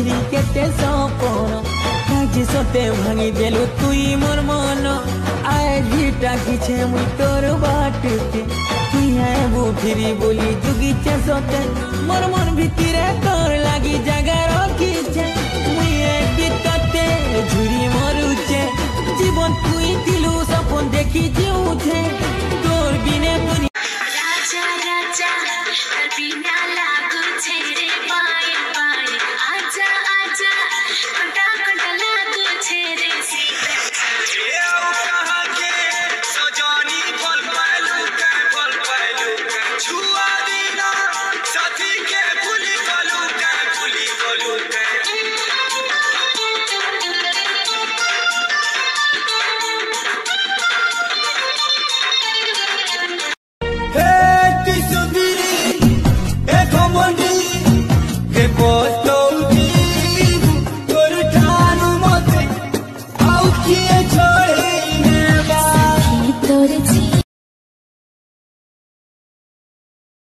फिरी केते सपन आज सते भांगी देलु तुई मोर मन आज भी टाकिछे मुई तोर बाटके तुई आबू फिरी बोली जुगिछे सते मोर मन भितरे तोर लागी जगह रखिछे मुई बितते झुरी मरुछे जीवन तुई दिलु सपन देखी जीउछे तोर बिने राजा राजा बिना